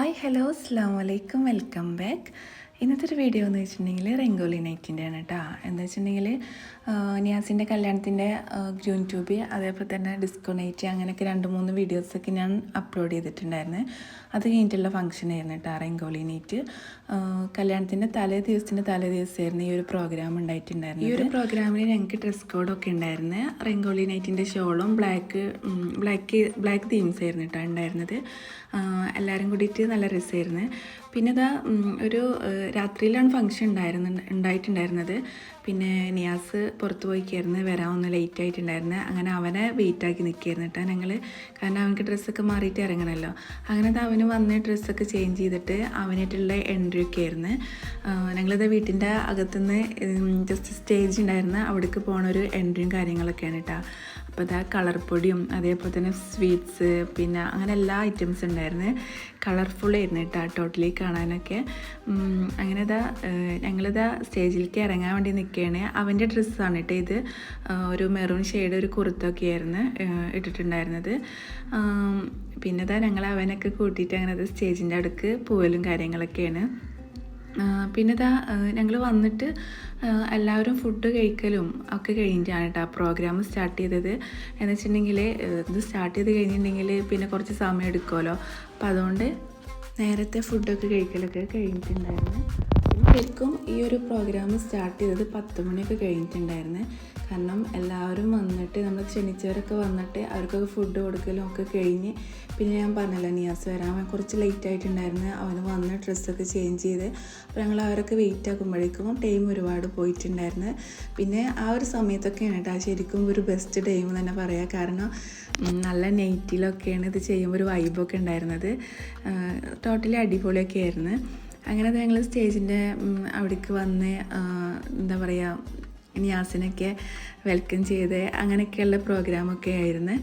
Hi hello അസ്സാം വലൈക്കും welcome back. ഇന്നത്തെ ഒരു വീഡിയോ എന്ന് വെച്ചിട്ടുണ്ടെങ്കിൽ റംഗോലി നൈറ്റിൻ്റെ ആണ് കേട്ടോ. എന്താ വെച്ചിട്ടുണ്ടെങ്കിൽ നിയാസിൻ്റെ കല്യാണത്തിൻ്റെ ഗ്രൂം ട്യൂബ് അതേപോലെ തന്നെ ഡിസ്കോ നൈറ്റ് അങ്ങനെയൊക്കെ 2-3 വീഡിയോസൊക്കെ ഞാൻ അപ്ലോഡ് ചെയ്തിട്ടുണ്ടായിരുന്നു. അത് കഴിഞ്ഞിട്ടുള്ള ഫംഗ്ഷൻ ആയിരുന്നു കേട്ടോ റംഗോലി നൈറ്റ്. കല്യാണത്തിൻ്റെ തലേ ദിവസമായിരുന്നു ഈ ഒരു പ്രോഗ്രാം ഉണ്ടായിട്ടുണ്ടായിരുന്നു. ഈ ഒരു പ്രോഗ്രാമിൽ ഞങ്ങൾക്ക് ഡ്രസ് കോഡൊക്കെ ഉണ്ടായിരുന്നു. റംഗോലി നൈറ്റിൻ്റെ ഷോളും ബ്ലാക്ക് തീംസ് ആയിരുന്നു കേട്ടോ ഉണ്ടായിരുന്നത്. എല്ലാവരും കൂടിയിട്ട് നല്ല രസമായിരുന്നു. പിന്നെ ഇതാ ഒരു രാത്രിയിലാണ് ഫംഗ്ഷൻ ഉണ്ടായിട്ടുണ്ടായിരുന്നത്. പിന്നെ നിയാസ് പുറത്ത് പോയിക്കായിരുന്നു, വരാൻ ലേറ്റ് ആയിട്ടുണ്ടായിരുന്നു. അങ്ങനെ അവനെ വെയിറ്റാക്കി നിൽക്കുകയായിരുന്നു കേട്ടോ ഞങ്ങൾ. കാരണം അവനക്ക് ഡ്രസ്സൊക്കെ മാറിയിട്ട് ഇറങ്ങണമല്ലോ. അങ്ങനെ അവന് വന്ന് ഡ്രസ്സൊക്കെ ചേഞ്ച് ചെയ്തിട്ട് അവനായിട്ടുള്ള എൻട്രി ഒക്കെ ആയിരുന്നു. ഞങ്ങളിത് വീട്ടിൻ്റെ അകത്തുനിന്ന് ജസ്റ്റ് സ്റ്റേജ് ഉണ്ടായിരുന്നു, അവിടേക്ക് പോണൊരു എൻട്രിയും കാര്യങ്ങളൊക്കെയാണ് കേട്ടോ. അപ്പോൾ ഇതാ കളർ പൊടിയും അതേപോലെ തന്നെ സ്വീറ്റ്സ് പിന്നെ അങ്ങനെ എല്ലാ ഐറ്റംസ് ഉണ്ടായിരുന്നു. കളർഫുള്ളായിരുന്നു കേട്ടോ ടോട്ടലി കാണാനൊക്കെ. അങ്ങനെ ഞങ്ങളിതാ സ്റ്റേജിലേക്ക് ഇറങ്ങാൻ വേണ്ടി നിൽക്കുകയാണ്. അവൻ്റെ ഡ്രസ്സാണ് കേട്ടോ ഇത്. ഒരു മെറൂൺ ഷെയ്ഡ് ഒരു കുർത്തൊക്കെ ആയിരുന്നു ഇട്ടിട്ടുണ്ടായിരുന്നത്. പിന്നെ ഞങ്ങൾ അവനൊക്കെ കൂട്ടിയിട്ട് അങ്ങനെ സ്റ്റേജിൻ്റെ അടുക്ക് പോവലും കാര്യങ്ങളൊക്കെയാണ്. പിന്നെ ഞങ്ങൾ വന്നിട്ട് എല്ലാവരും ഫുഡ് കഴിക്കലും ഒക്കെ കഴിഞ്ഞിട്ടാണ് കേട്ടോ പ്രോഗ്രാം സ്റ്റാർട്ട് ചെയ്തത്. എന്ന് വെച്ചിട്ടുണ്ടെങ്കിൽ ഇത് സ്റ്റാർട്ട് ചെയ്ത് കഴിഞ്ഞിട്ടുണ്ടെങ്കിൽ പിന്നെ കുറച്ച് സമയം എടുക്കുമല്ലോ. അപ്പം അതുകൊണ്ട് നേരത്തെ ഫുഡൊക്കെ കഴിക്കലൊക്കെ കഴിഞ്ഞിട്ടുണ്ടായിരുന്നു. ശരിക്കും ഈ ഒരു പ്രോഗ്രാം സ്റ്റാർട്ട് ചെയ്തത് 10 മണിയൊക്കെ കഴിഞ്ഞിട്ടുണ്ടായിരുന്നു. കാരണം എല്ലാവരും വന്നിട്ട് നമ്മൾ ക്ഷണിച്ചവരൊക്കെ വന്നിട്ട് അവർക്കൊക്കെ ഫുഡ് കൊടുക്കലും ഒക്കെ കഴിഞ്ഞ് പിന്നെ ഞാൻ പറഞ്ഞല്ലോ നിയാസ് വരാൻ കുറച്ച് ലേറ്റ് ആയിട്ടുണ്ടായിരുന്നു. അവന് വന്ന് ഡ്രസ്സൊക്കെ ചേഞ്ച് ചെയ്ത് അപ്പോൾ ഞങ്ങൾ അവരൊക്കെ വെയിറ്റ് ആക്കുമ്പോഴേക്കും ടൈം ഒരുപാട് പോയിട്ടുണ്ടായിരുന്നു. പിന്നെ ആ ഒരു സമയത്തൊക്കെയാണ് കേട്ടോ ശരിക്കും ഒരു ബെസ്റ്റ് ടൈം തന്നെ പറയാം. കാരണം നല്ല നൈറ്റിലൊക്കെയാണ് ഇത് ചെയ്യുമ്പോൾ ഒരു വൈബൊക്കെ ഉണ്ടായിരുന്നത്. ടോട്ടലി അടിപൊളിയൊക്കെ ആയിരുന്നു. അങ്ങനെ ഞങ്ങൾ സ്റ്റേജിൻ്റെ അവിടേക്ക് വന്ന് എന്താ പറയുക നിയാസിനൊക്കെ വെൽക്കം ചെയ്ത് അങ്ങനെയൊക്കെയുള്ള പ്രോഗ്രാമൊക്കെ ആയിരുന്നു.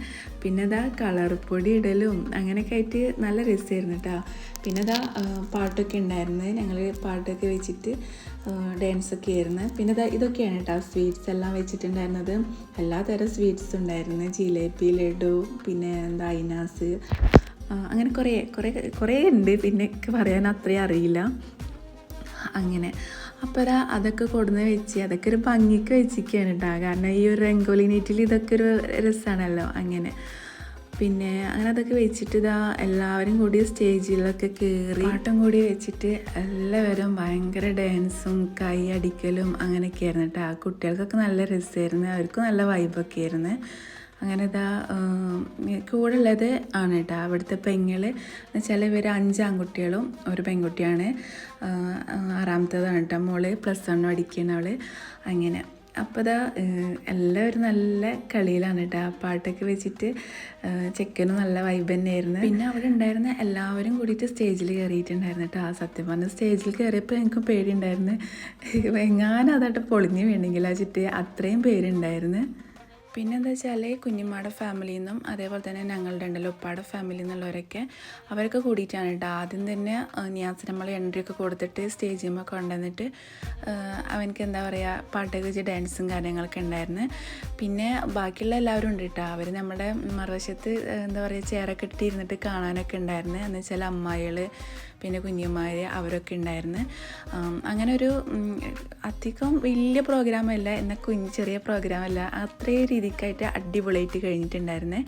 പിന്നെ കളർ പൊടി ഇടലും അങ്ങനെയൊക്കെ ആയിട്ട് നല്ല രസമായിരുന്നു കേട്ടോ. പിന്നെ പാട്ടൊക്കെ ഉണ്ടായിരുന്നു. ഞങ്ങൾ പാട്ടൊക്കെ വെച്ചിട്ട് ഡാൻസൊക്കെ ആയിരുന്നു. പിന്നെ ഇതൊക്കെയാണ് കേട്ടോ സ്വീറ്റ്സ് എല്ലാം വെച്ചിട്ടുണ്ടായിരുന്നത്. എല്ലാ തരം സ്വീറ്റ്സ് ഉണ്ടായിരുന്നു. ജിലേബി, ലഡു, പിന്നെ ഐനാസ്, അങ്ങനെ കുറേ ഉണ്ട്. പിന്നെ പറയാൻ അത്രയും അറിയില്ല. അങ്ങനെ അപ്പോൾ അതൊക്കെ കൊടുന്ന് വെച്ച് അതൊക്കെ ഒരു ഭംഗിക്ക് വെച്ചിരിക്കുകയാണ് കേട്ടോ. കാരണം ഈ ഒരു രംഗോലി നൈറ്റിൽ ഇതൊക്കെ ഒരു രസമാണല്ലോ. അങ്ങനെ പിന്നെ അങ്ങനെ അതൊക്കെ വെച്ചിട്ട് എല്ലാവരും കൂടി സ്റ്റേജിലൊക്കെ കയറി പാട്ടും കൂടി വെച്ചിട്ട് എല്ലാവരും ഭയങ്കര ഡാൻസും കൈ അടിക്കലും അങ്ങനെയൊക്കെ ആയിരുന്നു കേട്ടോ. കുട്ടികൾക്കൊക്കെ നല്ല രസമായിരുന്നു, അവർക്കും നല്ല വൈബൊക്കെ ആയിരുന്നു. അങ്ങനെ കൂടെ ഉള്ളത് ആണ് കേട്ടോ അവിടുത്തെ പെങ്ങൾ. എന്നുവെച്ചാൽ ഇവർ 5 ആൺകുട്ടികളും ഒരു പെൺകുട്ടിയാണ്. 6ാമത്തേതാണ് കേട്ടോ മോള്, +1 പഠിക്കുന്ന അവൾ. അങ്ങനെ അപ്പോൾ എല്ലാവരും നല്ല കളിയിലാണ് കേട്ടോ. പാട്ടൊക്കെ വെച്ചിട്ട് ചെക്കനും നല്ല വൈബ് തന്നെയായിരുന്നു. പിന്നെ അവിടെ ഉണ്ടായിരുന്ന എല്ലാവരും കൂടിയിട്ട് സ്റ്റേജിൽ കയറിയിട്ടുണ്ടായിരുന്നു കേട്ടോ. സത്യം പറഞ്ഞാൽ സ്റ്റേജിൽ കയറിയപ്പോൾ എനിക്ക് പേടിയുണ്ടായിരുന്നു, എങ്ങാനും അതായിട്ട് പൊളിഞ്ഞ് വീണെങ്കിൽ വെച്ചിട്ട് അത്രയും പേരുണ്ടായിരുന്നു. പിന്നെ എന്താ വെച്ചാൽ കുഞ്ഞുമ്മയുടെ ഫാമിലിയിൽ നിന്നും അതേപോലെ തന്നെ ഞങ്ങളുടെ ഉണ്ടല്ലോ ഉപ്പാടെ ഫാമിലിയിൽ നിന്നുള്ളവരൊക്കെ അവരൊക്കെ കൂടിയിട്ടാണ് കേട്ടോ. ആദ്യം തന്നെ നിയാസിന് നമ്മൾ എൻട്രി ഒക്കെ കൊടുത്തിട്ട് സ്റ്റേജിൽ കൊണ്ടുവന്നിട്ട് അവനക്ക് എന്താ പറയുക പാട്ടൊക്കെ വെച്ച് ഡാൻസും കാര്യങ്ങളൊക്കെ ഉണ്ടായിരുന്നു. പിന്നെ ബാക്കിയുള്ള എല്ലാവരും ഉണ്ട് കേട്ടോ. അവർ നമ്മുടെ മറുവശത്ത് എന്താ പറയുക ചെയറൊക്കെ ഇട്ടിട്ട് ഇരുന്നിട്ട് കാണാനൊക്കെ ഉണ്ടായിരുന്നു. എന്ന് വെച്ചാൽ അമ്മായികൾ പിന്നെ കുഞ്ഞുമാർ അവരൊക്കെ ഉണ്ടായിരുന്നു. അങ്ങനെ ഒരു അധികം വലിയ പ്രോഗ്രാമല്ല, എന്നാൽ ചെറിയ പ്രോഗ്രാമല്ല, അത്രയും രീതിക്കായിട്ട് അടിപൊളിയായിട്ട് കഴിഞ്ഞിട്ടുണ്ടായിരുന്നേ.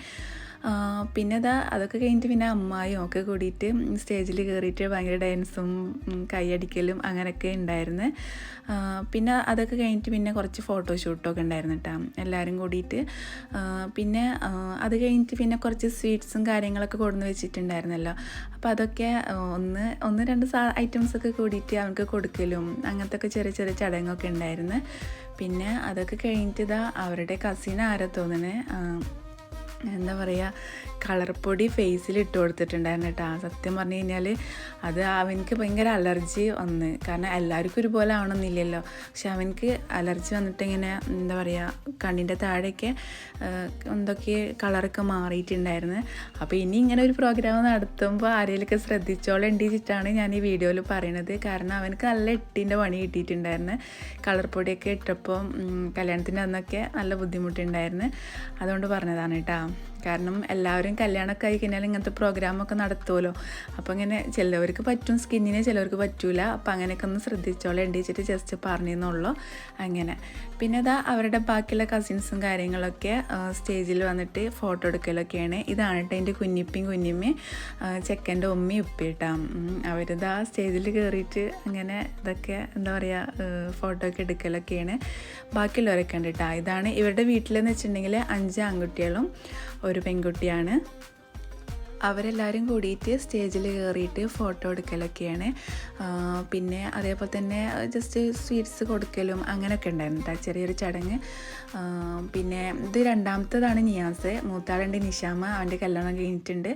പിന്നെ അതൊക്കെ കഴിഞ്ഞിട്ട് പിന്നെ അമ്മായും ഒക്കെ കൂടിയിട്ട് സ്റ്റേജിൽ കയറിയിട്ട് ഭയങ്കര ഡാൻസും കൈയടിക്കലും അങ്ങനെയൊക്കെ ഉണ്ടായിരുന്നു. പിന്നെ അതൊക്കെ കഴിഞ്ഞിട്ട് പിന്നെ കുറച്ച് ഫോട്ടോഷൂട്ടൊക്കെ ഉണ്ടായിരുന്നു കേട്ടോ എല്ലാവരും കൂടിയിട്ട്. പിന്നെ അത് കഴിഞ്ഞിട്ട് പിന്നെ കുറച്ച് സ്വീറ്റ്സും കാര്യങ്ങളൊക്കെ കൊണ്ടുവന്ന് വെച്ചിട്ടുണ്ടായിരുന്നല്ലോ. അപ്പോൾ അതൊക്കെ ഒന്ന് രണ്ട് ഐറ്റംസൊക്കെ കൂടിയിട്ട് അവർക്ക് കൊടുക്കലും അങ്ങനത്തെ ഒക്കെ ചെറിയ ചെറിയ ചടങ്ങൊക്കെ ഉണ്ടായിരുന്നു. പിന്നെ അതൊക്കെ കഴിഞ്ഞിട്ട് അവരുടെ കസിൻ ആരാ തോന്നുന്നത് എന്താ പറയുക കളർ പൊടി ഫേസിൽ ഇട്ട് കൊടുത്തിട്ടുണ്ടായിരുന്നു കേട്ടോ. സത്യം പറഞ്ഞു കഴിഞ്ഞാൽ അത് അവനക്ക് ഭയങ്കര അലർജി വന്ന്. കാരണം എല്ലാവർക്കും ഒരുപോലെ ആവണമെന്നില്ലല്ലോ. പക്ഷെ അവനക്ക് അലർജി വന്നിട്ട് ഇങ്ങനെ എന്താ പറയുക കണ്ണിൻ്റെ താഴെയൊക്കെ എന്തൊക്കെ കളറൊക്കെ മാറിയിട്ടുണ്ടായിരുന്നു. അപ്പോൾ ഇനി ഇങ്ങനെ ഒരു പ്രോഗ്രാം നടത്തുമ്പോൾ ആരെങ്കിലുമൊക്കെ ശ്രദ്ധിച്ചോളേണ്ടിച്ചിട്ടാണ് ഞാൻ ഈ വീഡിയോയിൽ പറയണത്. കാരണം അവനക്ക് നല്ല 8ൻ്റെ പണി കിട്ടിയിട്ടുണ്ടായിരുന്നു. കളർ പൊടിയൊക്കെ ഇട്ടപ്പോൾ കല്യാണത്തിൻ്റെ അന്നൊക്കെ നല്ല ബുദ്ധിമുട്ടുണ്ടായിരുന്നു. അതുകൊണ്ട് പറഞ്ഞതാണ് കേട്ടോ. കാരണം എല്ലാവരും കല്യാണമൊക്കെ ആയി കഴിഞ്ഞാൽ ഇങ്ങനത്തെ പ്രോഗ്രാമൊക്കെ നടത്തുമല്ലോ. അപ്പോൾ ഇങ്ങനെ ചിലവർക്ക് പറ്റും സ്കിന്നിന്, ചിലവർക്ക് പറ്റൂല. അപ്പോൾ അങ്ങനെയൊക്കെ ഒന്ന് ശ്രദ്ധിച്ചോളെ എണ്ണിച്ചിട്ട് ജസ്റ്റ് പറഞ്ഞെന്നുള്ളൂ. അങ്ങനെ പിന്നെ ഇതാ അവരുടെ ബാക്കിയുള്ള കസിൻസും കാര്യങ്ങളൊക്കെ സ്റ്റേജിൽ വന്നിട്ട് ഫോട്ടോ എടുക്കലൊക്കെയാണ്. ഇതാണ് കേട്ടോ എൻ്റെ കുഞ്ഞിമ്മയും ചെക്കൻ്റെ ഉമ്മയും ഉപ്പിട്ടാ. അവരിതാ സ്റ്റേജിൽ കയറിയിട്ട് അങ്ങനെ ഇതൊക്കെ എന്താ പറയുക ഫോട്ടോ ഒക്കെ എടുക്കലൊക്കെയാണ്. ബാക്കിയുള്ളവരൊക്കെ ഉണ്ട് കേട്ടോ. ഇതാണ് ഇവരുടെ വീട്ടിലെന്ന് വെച്ചിട്ടുണ്ടെങ്കിൽ 5 ആൺകുട്ടികളും ഒരു പെൺകുട്ടിയാണ്. അവരെല്ലാവരും കൂടിയിട്ട് സ്റ്റേജിൽ കയറിയിട്ട് ഫോട്ടോ എടുക്കലൊക്കെയാണ്. പിന്നെ അതേപോലെ തന്നെ ജസ്റ്റ് സ്വീറ്റ്സ് കൊടുക്കലും അങ്ങനെയൊക്കെ ഉണ്ടായിരുന്നു കേട്ടോ, ചെറിയൊരു ചടങ്ങ്. പിന്നെ ഇത് രണ്ടാമത്തേതാണ് നിയാസ്, മൂത്താളുണ്ട് നിഷാമ, അവൻ്റെ കല്യാണം കഴിഞ്ഞിട്ടുണ്ട്.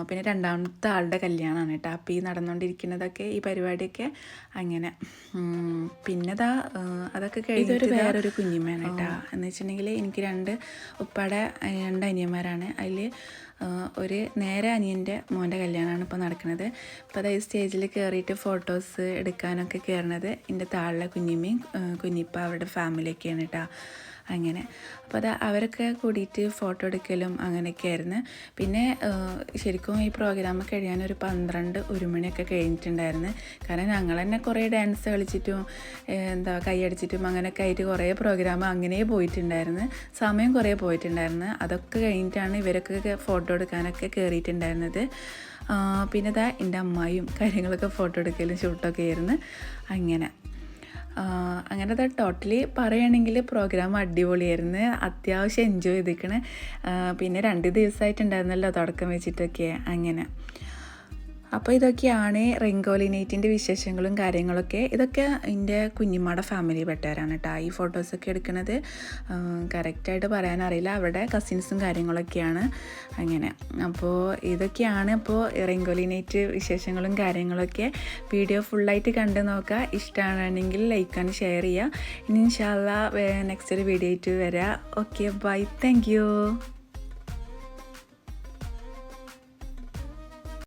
പിന്നെ രണ്ടാമത്തെ ആളുടെ കല്യാണമാണ് കേട്ടോ. അപ്പോൾ ഈ നടന്നുകൊണ്ടിരിക്കുന്നതൊക്കെ ഈ പരിപാടിയൊക്കെ അങ്ങനെ. പിന്നെ അതൊക്കെ കഴിഞ്ഞിട്ട് വേറൊരു കുഞ്ഞിമ്മയാണ് കേട്ടോ. എന്ന് വെച്ചിട്ടുണ്ടെങ്കിൽ എനിക്ക് 2 ഉപ്പാടെ 2 അനിയന്മാരാണ്. അതിൽ ഒരു നേരെ അനിയൻ്റെ മോൻ്റെ കല്യാണമാണ് ഇപ്പോൾ നടക്കുന്നത്. അപ്പോൾ അതായത് സ്റ്റേജിൽ കയറിയിട്ട് ഫോട്ടോസ് എടുക്കാനൊക്കെ കയറണത് എൻ്റെ താഴെ കുഞ്ഞിമ്മയും കുഞ്ഞിപ്പ അവരുടെ ഫാമിലിയൊക്കെയാണ് കേട്ടോ. അങ്ങനെ അപ്പോൾ അവരൊക്കെ കൂടിയിട്ട് ഫോട്ടോ എടുക്കലും അങ്ങനെയൊക്കെ ആയിരുന്നു. പിന്നെ ശരിക്കും ഈ പ്രോഗ്രാം കഴിയാൻ ഒരു 12-1 മണിയൊക്കെ കഴിഞ്ഞിട്ടുണ്ടായിരുന്നു. കാരണം ഞങ്ങൾ തന്നെ കുറേ ഡാൻസ് കളിച്ചിട്ടും കൈയടിച്ചിട്ടും അങ്ങനെയൊക്കെ ആയിട്ട് കുറേ പ്രോഗ്രാം അങ്ങനെ പോയിട്ടുണ്ടായിരുന്നു. സമയം കുറേ പോയിട്ടുണ്ടായിരുന്നു. അതൊക്കെ കഴിഞ്ഞിട്ടാണ് ഇവരൊക്കെ ഫോട്ടോ എടുക്കാനൊക്കെ കയറിയിട്ടുണ്ടായിരുന്നത്. പിന്നെ എൻ്റെ അമ്മായും കാര്യങ്ങളൊക്കെ ഫോട്ടോ എടുക്കലും ഷൂട്ടൊക്കെ ആയിരുന്നു. അങ്ങനെ ടോട്ടലി പറയുകയാണെങ്കിൽ പ്രോഗ്രാം അടിപൊളിയായിരുന്നു. അത്യാവശ്യം എൻജോയ് ചെയ്തിരിക്കണേ. പിന്നെ 2 ദിവസമായിട്ടുണ്ടായിരുന്നല്ലോ തുടക്കം വെച്ചിട്ടൊക്കെ അങ്ങനെ. അപ്പോൾ ഇതൊക്കെയാണ് റെങ്കോലി നൈറ്റിൻ്റെ വിശേഷങ്ങളും കാര്യങ്ങളൊക്കെ. ഇതൊക്കെ എൻ്റെ കുഞ്ഞിമ്മയുടെ ഫാമിലി പെട്ടവരാണ് കേട്ടോ. ഈ ഫോട്ടോസൊക്കെ എടുക്കുന്നത് കറക്റ്റായിട്ട് പറയാനറിയില്ല, അവരുടെ കസിൻസും കാര്യങ്ങളൊക്കെയാണ് അങ്ങനെ. അപ്പോൾ ഇതൊക്കെയാണ് ഇപ്പോൾ റെങ്കോലി നൈറ്റ് വിശേഷങ്ങളും കാര്യങ്ങളൊക്കെ. വീഡിയോ ഫുള്ളായിട്ട് കണ്ടു നോക്കുക. ഇഷ്ടമാണെങ്കിൽ ലൈക്ക് ആൻഡ് ഷെയർ ചെയ്യുക. ഇനി ഇൻഷാ അല്ലാഹ് നെക്സ്റ്റ് ഒരു വീഡിയോ ആയിട്ട് വരാം. Okay, bye, thank U.